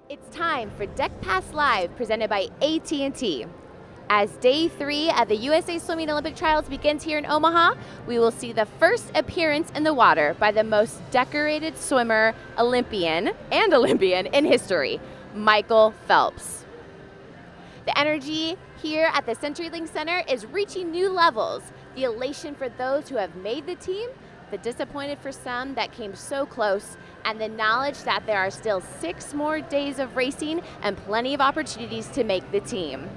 It's time for Deck Pass Live, presented by AT&T. As Day 3 of the USA Swimming Olympic Trials begins here in Omaha, we will see the first appearance in the water by the most decorated swimmer, Olympian in history, Michael Phelps. The energy here at the CenturyLink Center is reaching new levels. The elation for those who have made the team, the disappointed for some that came so close, and the knowledge that there are still 6 more days of racing and plenty of opportunities to make the team.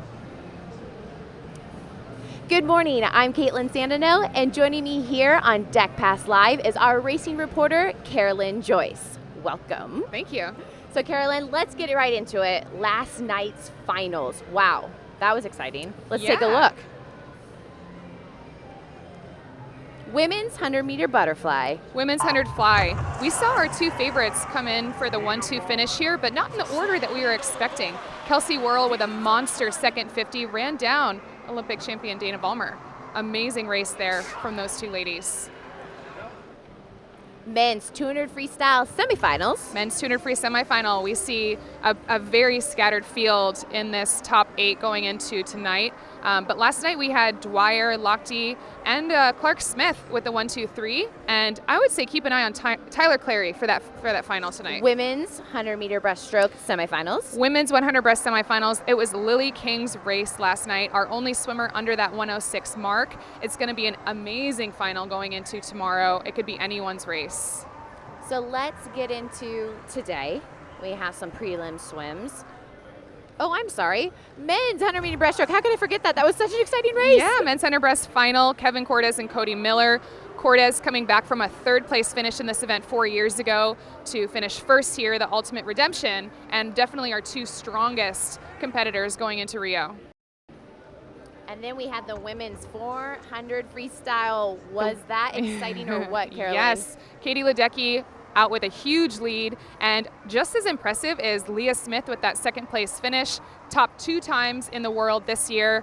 Good morning, I'm Caitlin Sandino, and joining me here on Deck Pass Live is our racing reporter, Carolyn Joyce. Welcome. Thank you. So Carolyn, let's get right into it. Last night's finals. Wow, that was exciting. Let's take a look. Women's 100-meter butterfly. Women's 100 fly. We saw our 2 favorites come in for the 1-2 finish here, but not in the order that we were expecting. Kelsey Worrell with a monster second 50 ran down Olympic champion Dana Vollmer. Amazing race there from those 2 ladies. Men's 200 freestyle semifinals. Men's 200 free semifinal. We see a very scattered field in this top 8 going into tonight. But last night we had Dwyer, Lochte, and Clark Smith with the 1-2-3. And I would say keep an eye on Tyler Clary for that final tonight. Women's 100-meter breaststroke semifinals. Women's 100 breast semifinals. It was Lily King's race last night, our only swimmer under that 106 mark. It's going to be an amazing final going into tomorrow. It could be anyone's race. So let's get into today. We have some prelim swims. Oh, I'm sorry. Men's 100-meter breaststroke. How could I forget that? That was such an exciting race. Yeah, men's 100 breast final. Kevin Cordes and Cody Miller. Cordes coming back from a 3rd place finish in this event 4 years ago to finish first here, the ultimate redemption, and definitely our 2 strongest competitors going into Rio. And then we had the women's 400 freestyle. Was that exciting or what, Carolyn? Yes. Katie Ledecky out with a huge lead, and just as impressive is Leah Smith with that 2nd place finish, top 2 times in the world this year.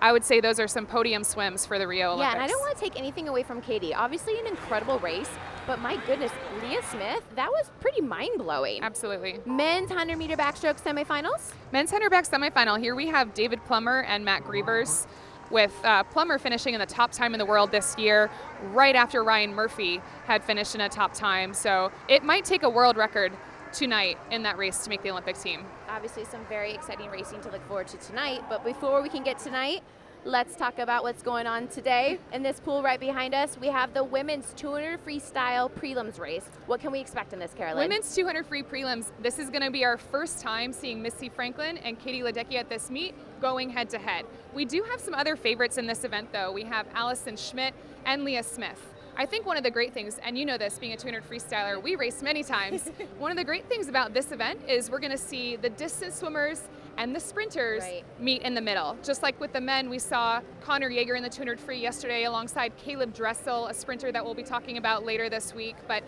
I would say those are some podium swims for the Rio Olympics. Yeah, and I don't want to take anything away from Katie. Obviously an incredible race, but my goodness, Leah Smith, that was pretty mind-blowing. Absolutely. Men's 100-meter backstroke semifinals. Men's 100 back semifinal. Here we have David Plummer and Matt Grievers, with Plummer finishing in the top time in the world this year, right after Ryan Murphy had finished in a top time. So it might take a world record tonight in that race to make the Olympic team. Obviously some very exciting racing to look forward to tonight, but before we can get tonight, let's talk about what's going on today. In this pool right behind us, we have the women's 200 freestyle prelims race. What can we expect in this, Carolyn? Women's 200 free prelims. This is going to be our first time seeing Missy Franklin and Katie Ledecky at this meet going head to head. We do have some other favorites in this event though. We have Allison Schmidt and Leah Smith. I think one of the great things, and you know this being a 200 freestyler, we race many times. One of the great things about this event is we're going to see the distance swimmers and the sprinters meet in the middle. Just like with the men, we saw Connor Yeager in the 200 free yesterday alongside Caleb Dressel, a sprinter that we'll be talking about later this week. But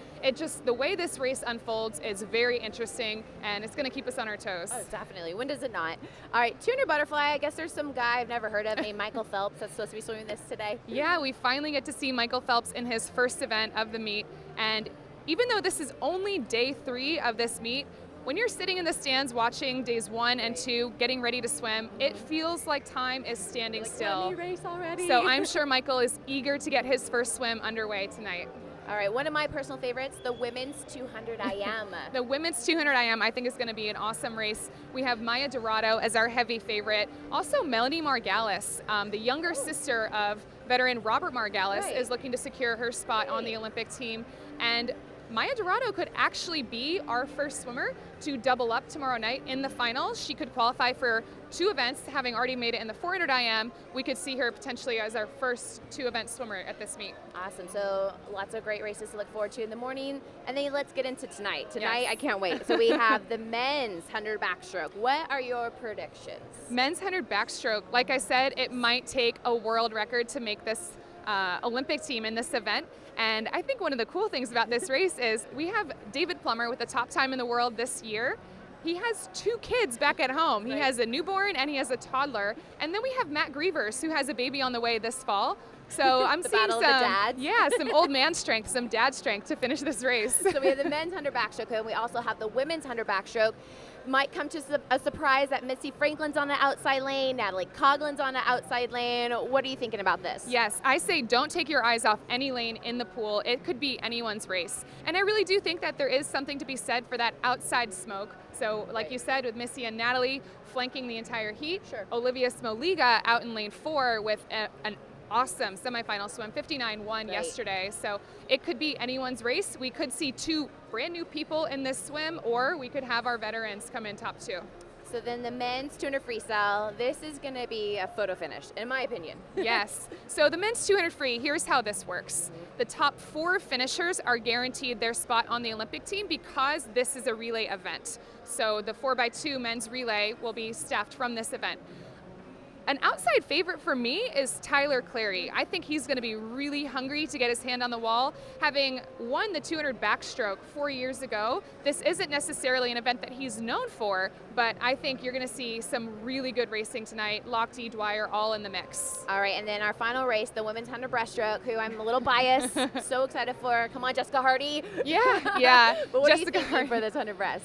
the way this race unfolds is very interesting, and it's going to keep us on our toes. Oh, definitely. When does it not? All right, 200 butterfly. I guess there's some guy I've never heard of named Michael Phelps that's supposed to be swimming this today. Yeah, we finally get to see Michael Phelps in his first event of the meet. And even though this is only day 3 of this meet, when you're sitting in the stands watching days 1 and 2, getting ready to swim, it feels like time is standing still. Let me race already. So I'm sure Michael is eager to get his first swim underway tonight. All right, one of my personal favorites, the women's 200 IM. The women's 200 IM I think is going to be an awesome race. We have Maya Dorado as our heavy favorite. Also Melanie Margalis, the younger sister of veteran Robert Margalis, is looking to secure her spot on the Olympic team. And Maya Dorado could actually be our first swimmer to double up tomorrow night in the finals. She could qualify for 2 events, having already made it in the 400 IM. We could see her potentially as our first 2-event swimmer at this meet. Awesome. So lots of great races to look forward to in the morning. And then let's get into tonight. Tonight, I can't wait. So we have the men's 100 backstroke. What are your predictions? Men's 100 backstroke, like I said, it might take a world record to make this Olympic team in this event. And I think one of the cool things about this race is we have David Plummer with the top time in the world this year He has 2 kids back at home. Right. He has a newborn and he has a toddler. And then we have Matt Grievers, who has a baby on the way this fall. So I'm seeing battle of the dads. yeah, some old man strength, some dad strength to finish this race. So we have the men's 100 backstroke, and we also have the women's 100 backstroke. Might come to a surprise that Missy Franklin's on the outside lane, Natalie Coughlin's on the outside lane. What are you thinking about this? Yes, I say don't take your eyes off any lane in the pool. It could be anyone's race. And I really do think that there is something to be said for that outside smoke. So like you said, with Missy and Natalie flanking the entire heat, Sure. Olivia Smoliga out in lane 4 with an awesome semifinal swim, 59-1 yesterday. So it could be anyone's race. We could see 2 brand new people in this swim, or we could have our veterans come in top 2. So then the men's 200 freestyle, this is going to be a photo finish, in my opinion. Yes. So the men's 200 free, here's how this works. The top 4 finishers are guaranteed their spot on the Olympic team because this is a relay event. So the 4x2 men's relay will be staffed from this event. An outside favorite for me is Tyler Clary. I think he's going to be really hungry to get his hand on the wall. Having won the 200 backstroke 4 years ago, this isn't necessarily an event that he's known for, but I think you're going to see some really good racing tonight. Lochte, Dwyer, all in the mix. All right, and then our final race, the women's 100 breaststroke, who I'm a little biased, so excited for. Come on, Jessica Hardy. Yeah. But what Jessica are you thinking Hardy. for this 100 breast?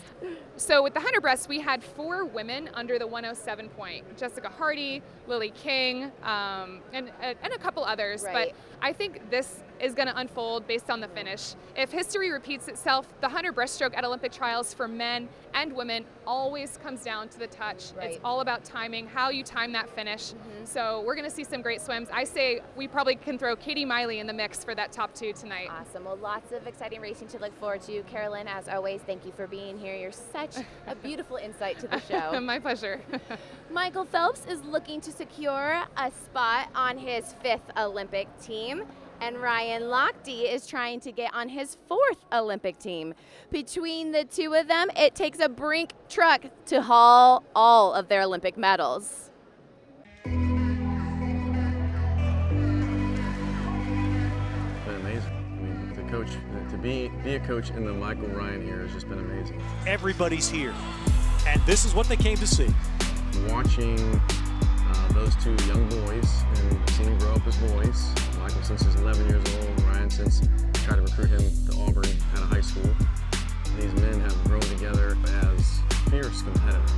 So with the 100 breast, we had 4 women under the 107 point. Jessica Hardy, Lily King, and a couple others. Right. But I think this is going to unfold based on the finish. If history repeats itself, the 100 breaststroke at Olympic trials for men and women always comes down to the touch. Right. It's all about timing, how you time that finish. So we're going to see some great swims. I say we probably can throw Katie Miley in the mix for that top 2 tonight. Awesome. Well, lots of exciting racing to look forward to. Carolyn, as always, thank you for being here. You're such a beautiful insight to the show. My pleasure. Michael Phelps is looking to secure a spot on his 5th Olympic team, and Ryan Lochte is trying to get on his 4th Olympic team. Between the 2 of them, it takes a Brink truck to haul all of their Olympic medals. Been amazing. I mean, the coach, to be a coach in the Michael Ryan era has just been amazing. Everybody's here, and this is what they came to see. Watching those 2 young boys and seeing them grow up as boys. Michael since he's 11 years old, and Ryan since tried to recruit him to Auburn out of high school. These men have grown together as fierce competitors.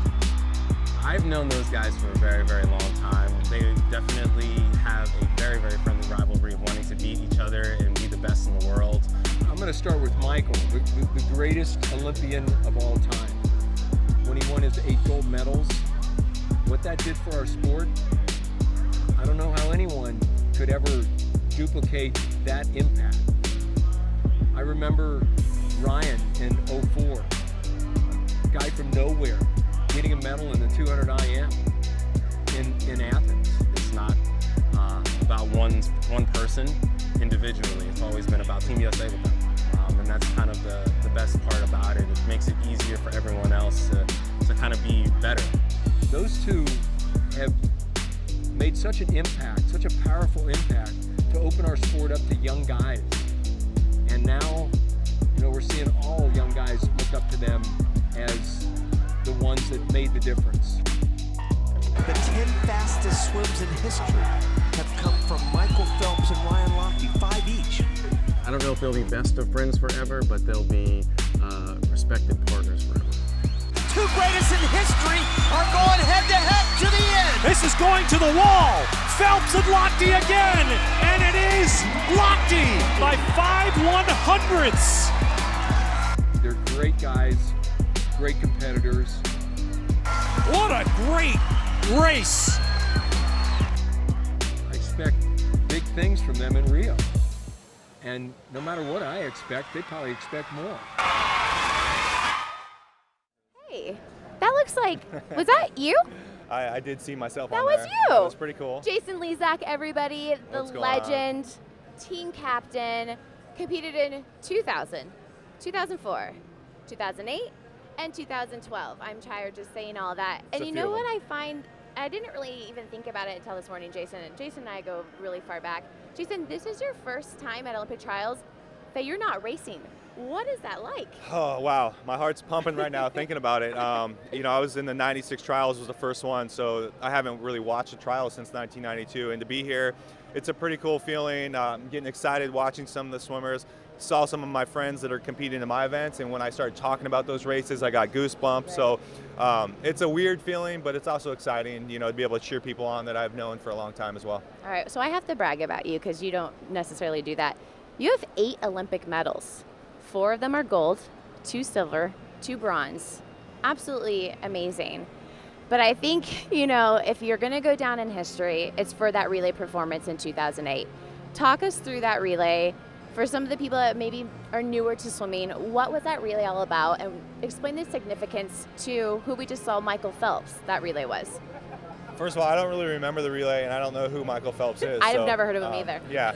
I've known those guys for a very, very long time. They definitely have a very, very friendly rivalry of wanting to beat each other and be the best in the world. I'm going to start with Michael, the greatest Olympian of all time. When he won his 8 gold medals, what that did for our sport, I don't know how anyone could ever duplicate that impact. I remember Ryan in '04, guy from nowhere, getting a medal in the 200 IM in Athens. It's not about one person individually. It's always been about Team USA with them. And that's kind of the best part about it. It makes it easier for everyone else to kind of be better. Those 2 have made such an impact, such a powerful impact to open our sport up to young guys. And now, we're seeing all young guys look up to them as the ones that made the difference. The 10 fastest swims in history have come from Michael Phelps and Ryan Lochte, 5 each. I don't know if they'll be best of friends forever, but they'll be respected partners forever. 2 greatest in history are going head-to-head to the end. This is going to the wall. Phelps and Lochte again, and it is Lochte by 5/100ths. They're great guys, great competitors. What a great race. I expect big things from them in Rio. And no matter what I expect, they probably expect more. Hey, that looks like, was that you? I did see myself That on was there. you. That was pretty cool. Jason Lezak, everybody, the What's going on? legend, team captain, competed in 2000, 2004, 2008, and 2012. I'm tired just saying all that. It's And a you few know of what them. I find? I didn't really even think about it until this morning, Jason. Jason and I go really far back. Jason, this is your first time at Olympic trials that you're not racing. What is that like? Oh, wow. My heart's pumping right now thinking about it. You know, I was in the 96 trials, was the first one, so I haven't really watched a trial since 1992. And to be here, it's a pretty cool feeling. I'm getting excited watching some of the swimmers. Saw some of my friends that are competing in my events, and when I started talking about those races, I got goosebumps. Right. So it's a weird feeling, but it's also exciting, you know, to be able to cheer people on that I've known for a long time as well. All right, so I have to brag about you because you don't necessarily do that. You have 8 Olympic medals. 4 of them are gold, 2 silver, 2 bronze. Absolutely amazing. But I think, you know, if you're going to go down in history, it's for that relay performance in 2008. Talk us through that relay. For some of the people that maybe are newer to swimming, what was that relay all about? And explain the significance to who we just saw, Michael Phelps, that relay was. First of all, I don't really remember the relay, and I don't know who Michael Phelps is. I've never heard of him either. Yeah.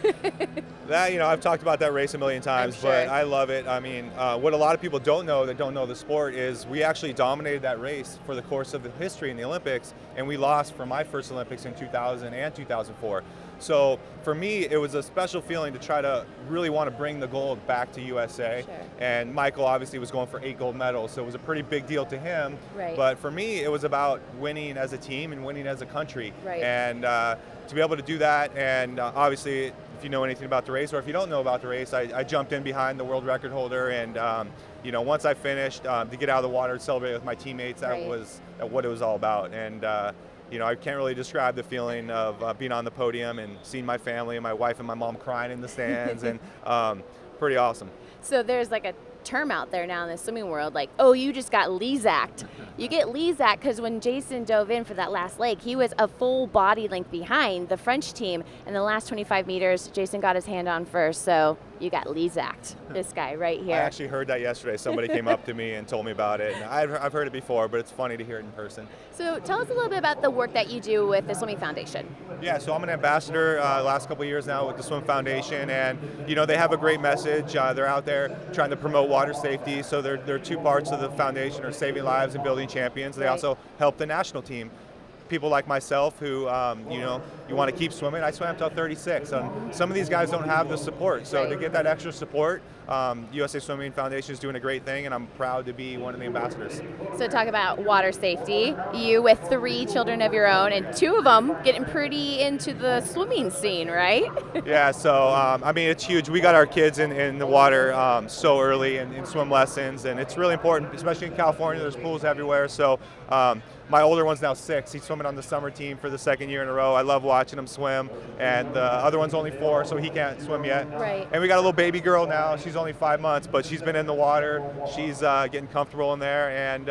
That, you know, I've talked about that race a million times, I'm sure. but I love it. I mean, what a lot of people don't know that don't know the sport is we actually dominated that race for the course of the history in the Olympics, and we lost for my first Olympics in 2000 and 2004. So for me, it was a special feeling to try to really want to bring the gold back to USA. Sure. And Michael obviously was going for 8 gold medals, so it was a pretty big deal to him. Right. But for me, it was about winning as a team and winning as a country. Right. And to be able to do that, and obviously, if you know anything about the race, or if you don't know about the race, I jumped in behind the world record holder, and you know, once I finished, to get out of the water and celebrate with my teammates, that Right. was what it was all about. And you know, I can't really describe the feeling of being on the podium and seeing my family and my wife and my mom crying in the stands, and pretty awesome. So there's like a term out there now in the swimming world, like, oh, you just got Lezacked. You get Lezacked because when Jason dove in for that last leg, he was a full body length behind the French team. And the last 25 meters, Jason got his hand on first. So you got Lezacked, this guy right here. I actually heard that yesterday. Somebody came up to me and told me about it. And I've heard it before, but it's funny to hear it in person. So tell us a little bit about the work that you do with the Swimming Foundation. Yeah, so I'm an ambassador the last couple of years now with the Swim Foundation, and you know, they have a great message. They're out there trying to promote water safety. So there are 2 parts of the foundation, are saving lives and building champions. They Right. also help the national team. People like myself who, you know, you want to keep swimming. I swam till 36. Some of these guys don't have the support. So to get that extra support, USA Swimming Foundation is doing a great thing, and I'm proud to be one of the ambassadors. So talk about water safety. You with 3 children of your own, and 2 of them getting pretty into the swimming scene, right? Yeah, so I mean, it's huge. We got our kids in the water so early in swim lessons, and it's really important, especially in California. There's pools everywhere. So my older one's now 6. He's swimming on the summer team for the 2nd year in a row. I love watching him swim. And the other one's only 4, so he can't swim yet. Right. And we got a little baby girl now. She's only 5 months, but she's been in the water. She's getting comfortable in there. And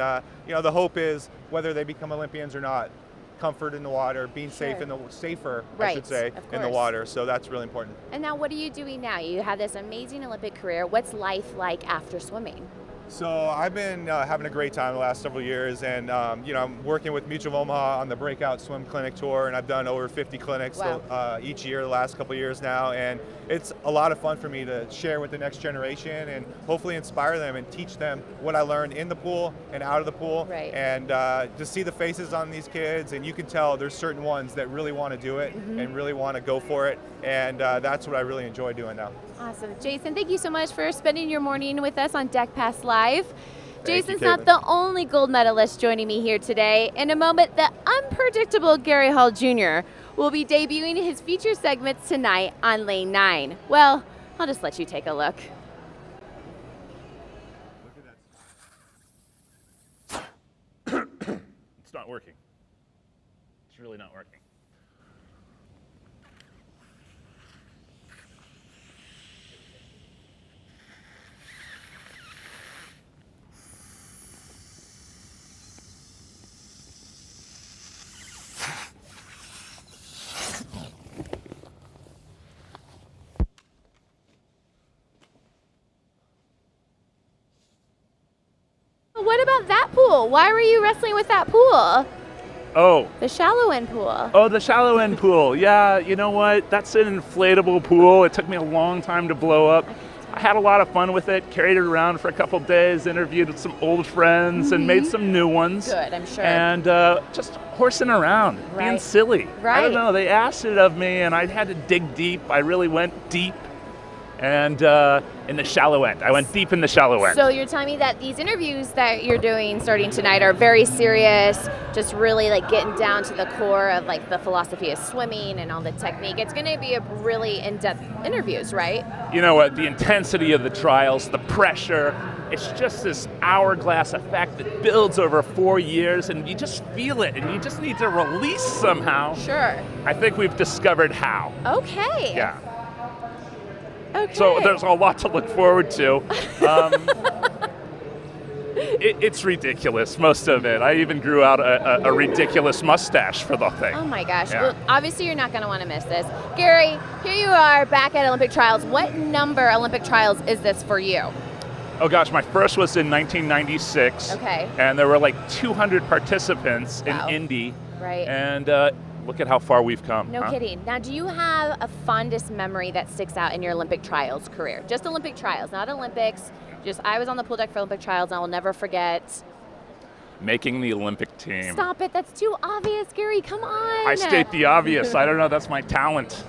you know, the hope is, whether they become Olympians or not, comfort in the water, being safe safer, Right, I should say, of in the course. water. So that's really important. And now what are you doing now? You had this amazing Olympic career. What's life like after swimming? So I've been having a great time the last several years, and you know, I'm working with Mutual of Omaha on the Breakout Swim Clinic Tour, and I've done over 50 clinics each year the last couple of years now, and it's a lot of fun for me to share with the next generation and hopefully inspire them and teach them what I learned in the pool and out of the pool. Right. And to see the faces on these kids, and you can tell there's certain ones that really want to do it and really want to go for it, and that's what I really enjoy doing now. Awesome. Jason, thank you so much for spending your morning with us on Deck Pass Live. Jason's you, not the only gold medalist joining me here today. In a moment, the unpredictable Gary Hall Jr. will be debuting his feature segments tonight on Lane 9. Well, I'll just let you take a look. It's not working. It's really not working. What about that pool? Why were you wrestling with that pool? Oh. The shallow end pool. Oh, the shallow end pool. Yeah, you know what? That's an inflatable pool. It took me a long time to blow up. I had a lot of fun with it, carried it around for a couple days, interviewed with some old friends and made some new ones. Good, I'm sure. And just horsing around, being silly. I Right. don't know, they asked it of me and I had to dig deep. I really went deep. and in the shallow end. I went deep in the shallow end. So you're telling me that these interviews that you're doing starting tonight are very serious, just really like getting down to the core of like the philosophy of swimming and all the technique. It's going to be a really in-depth interviews, right? You know what, the intensity of the trials, the pressure, it's just this hourglass effect that builds over 4 years, and you just feel it, and you just need to release somehow. Sure. I think we've discovered how. Okay. Yeah. Okay. So there's a lot to look forward to. It's ridiculous, most of it. I even grew out a ridiculous mustache for the thing. Oh my gosh. Yeah. Well, obviously you're not going to want to miss this. Gary, here you are back at Olympic trials. What number Olympic trials is this for you? Oh gosh, my first was in 1996. Okay. And there were like 200 participants Wow. in Indy. Right. And look at how far we've come. No kidding. Now, do you have a fondest memory that sticks out in your Olympic trials career? Just Olympic trials, not Olympics. Just, I was on the pool deck for Olympic trials, and I will never forget. Making the Olympic team. Stop it. That's too obvious, Gary. Come on. I state the obvious. I don't know. That's my talent.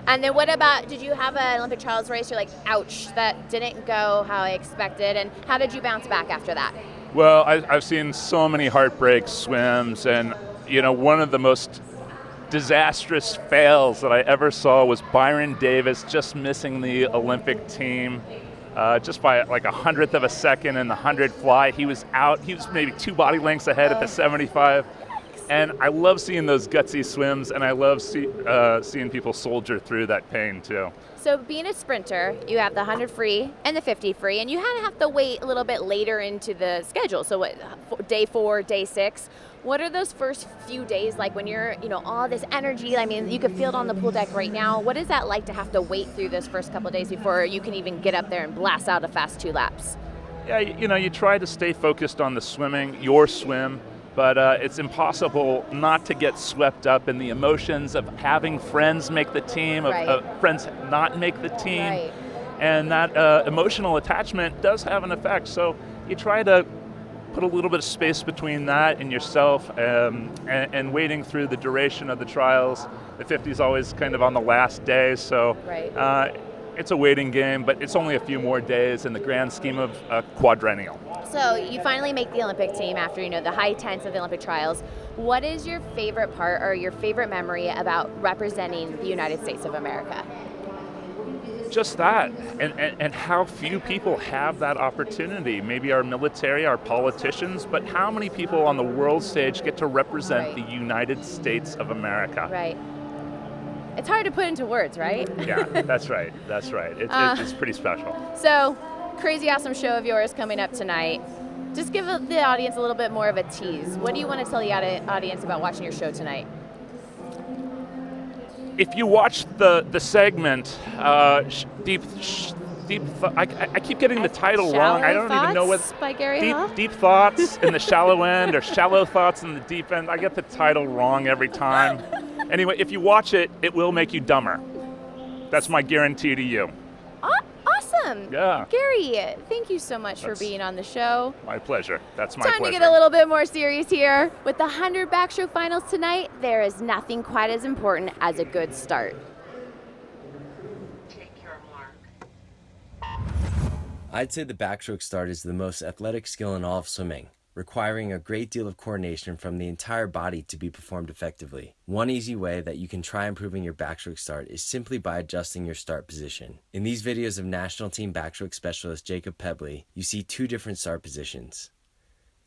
And then what about, did you have an Olympic trials race you're like, ouch, that didn't go how I expected? And how did you bounce back after that? Well, I've seen so many heartbreak swims, and you know, one of the most disastrous fails that I ever saw was Byron Davis just missing the Olympic team just by like 100th of a second in the 100 fly. He was out. He was maybe 2 body lengths ahead at the 75. And I love seeing those gutsy swims, and I love seeing people soldier through that pain too. So being a sprinter, you have the 100 free and the 50 free, and you kind of have to wait a little bit later into the schedule. So what, day 4, day 6, what are those first few days like when you're, you know, all this energy? I mean, you can feel it on the pool deck right now. What is that like to have to wait through those first couple of days before you can even get up there and blast out a fast 2 laps? Yeah, you know, you try to stay focused on the swimming, your swim, but it's impossible not to get swept up in the emotions of having friends make the team, of friends not make the team. Right. And that emotional attachment does have an effect. So you try to put a little bit of space between that and yourself, and waiting through the duration of the trials. The 50 is always kind of on the last day, so it's a waiting game, but it's only a few more days in the grand scheme of a quadrennial. So you finally make the Olympic team after, you know, the high tense of the Olympic trials. What is your favorite part or your favorite memory about representing the United States of America? Just that, and how few people have that opportunity. Maybe our military, our politicians, but how many people on the world stage get to represent the United States of America? Right. It's hard to put into words, right? Yeah, that's right. That's right. It's pretty special. So, crazy awesome show of yours coming up tonight. Just give the audience a little bit more of a tease. What do you want to tell the audience about watching your show tonight? If you watch the segment, I keep getting the title wrong. I don't even know what. By Gary Hall? Deep Thoughts in the Shallow End, or Shallow Thoughts in the Deep End. I get the title wrong every time. Anyway, if you watch it, it will make you dumber. That's my guarantee to you. Awesome. Yeah. Gary, thank you so much for being on the show. My pleasure. That's my Time pleasure. to get a little bit more serious here. With the 100 backstroke finals tonight, there is nothing quite as important as a good start. I'd say the backstroke start is the most athletic skill in all of swimming, requiring a great deal of coordination from the entire body to be performed effectively. One easy way that you can try improving your backstroke start is simply by adjusting your start position. In these videos of national team backstroke specialist Jacob Pebley, you see 2 different start positions.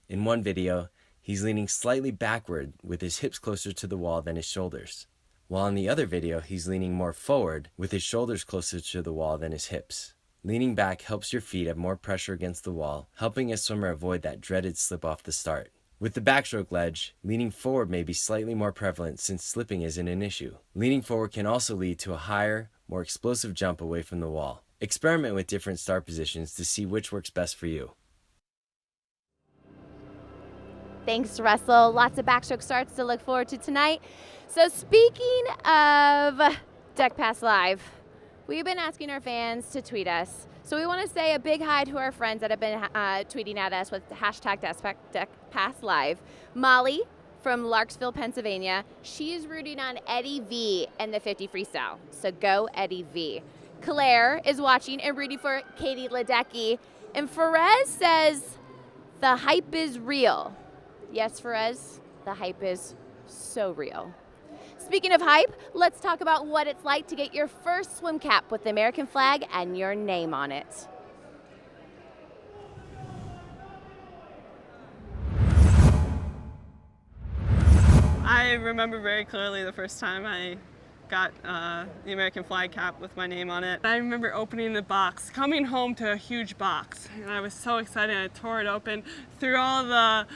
In one video, he's leaning slightly backward with his hips closer to the wall than his shoulders, while in the other video, he's leaning more forward with his shoulders closer to the wall than his hips. Leaning back helps your feet have more pressure against the wall, helping a swimmer avoid that dreaded slip off the start. With the backstroke ledge, leaning forward may be slightly more prevalent since slipping isn't an issue. Leaning forward can also lead to a higher, more explosive jump away from the wall. Experiment with different start positions to see which works best for you. Thanks, Russell. Lots of backstroke starts to look forward to tonight. So speaking of Deck Pass Live, we've been asking our fans to tweet us. So we want to say a big hi to our friends that have been tweeting at us with the hashtag DeckPassLive. Molly from Larksville, Pennsylvania. She is rooting on Eddie V in the 50 freestyle. So go Eddie V. Claire is watching and rooting for Katie Ledecky. And Ferez says the hype is real. Yes, Ferez, the hype is so real. Speaking of hype, let's talk about what it's like to get your first swim cap with the American flag and your name on it. I remember very clearly the first time I got the American flag cap with my name on it. I remember opening the box, coming home to a huge box, and I was so excited. I tore it open, threw all the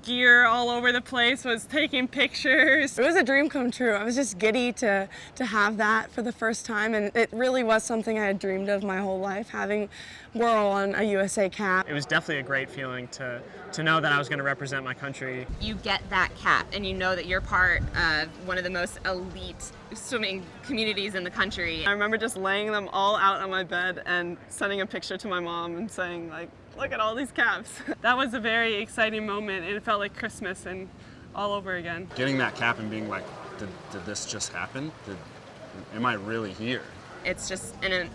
gear all over the place, was taking pictures. It was a dream come true. I was just giddy to have that for the first time, and it really was something I had dreamed of my whole life, having whirl on a USA cap. It was definitely a great feeling to know that I was going to represent my country. You get that cap and you know that you're part of one of the most elite swimming communities in the country. I remember just laying them all out on my bed and sending a picture to my mom and saying, like, look at all these caps. That was a very exciting moment, and it felt like Christmas and all over again. Getting that cap and being like, did this just happen? Am I really here? It's just an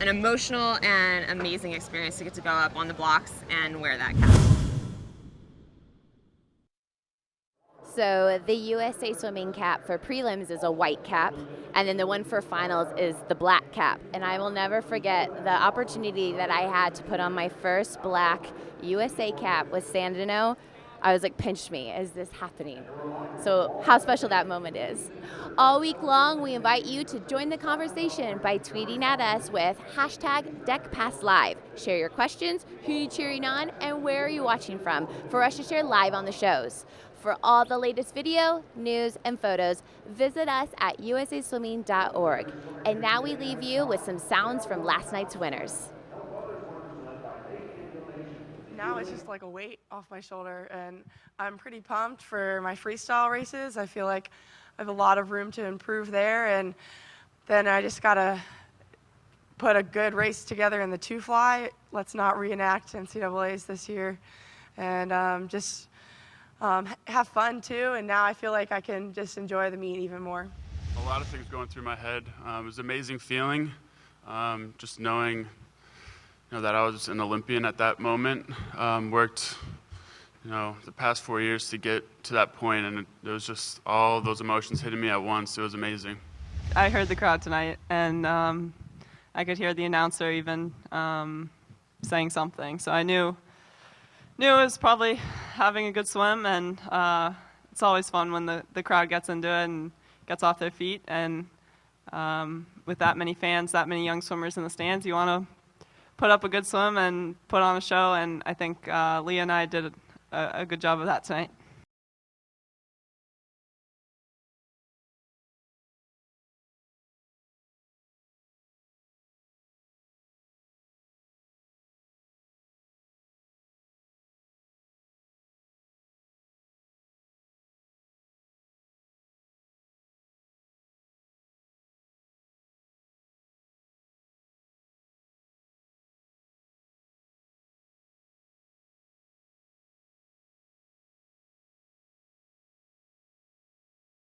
emotional and amazing experience to get to go up on the blocks and wear that cap. So the USA swimming cap for prelims is a white cap, and then the one for finals is the black cap. And I will never forget the opportunity that I had to put on my first black USA cap with Sandino. I was like, pinch me, is this happening? So how special that moment is. All week long, we invite you to join the conversation by tweeting at us with #DeckPassLive. Share your questions, who you cheering on, and where are you watching from for us to share live on the shows. For all the latest video, news, and photos, visit us at usaswimming.org. And now we leave you with some sounds from last night's winners. Now it's just like a weight off my shoulder, and I'm pretty pumped for my freestyle races. I feel like I have a lot of room to improve there, and then I just gotta put a good race together in the 2-fly. Let's not reenact NCAAs this year, and just have fun too. And now I feel like I can just enjoy the meet even more. A lot of things going through my head. It was an amazing feeling, just knowing that I was an Olympian at that moment. Worked, the past 4 years to get to that point, and it was just all those emotions hitting me at once. It was amazing. I heard the crowd tonight, and I could hear the announcer even saying something. So I knew it was probably having a good swim, and it's always fun when the crowd gets into it and gets off their feet. And with that many fans, that many young swimmers in the stands, you want to put up a good swim and put on a show, and I think Leah and I did a good job of that tonight.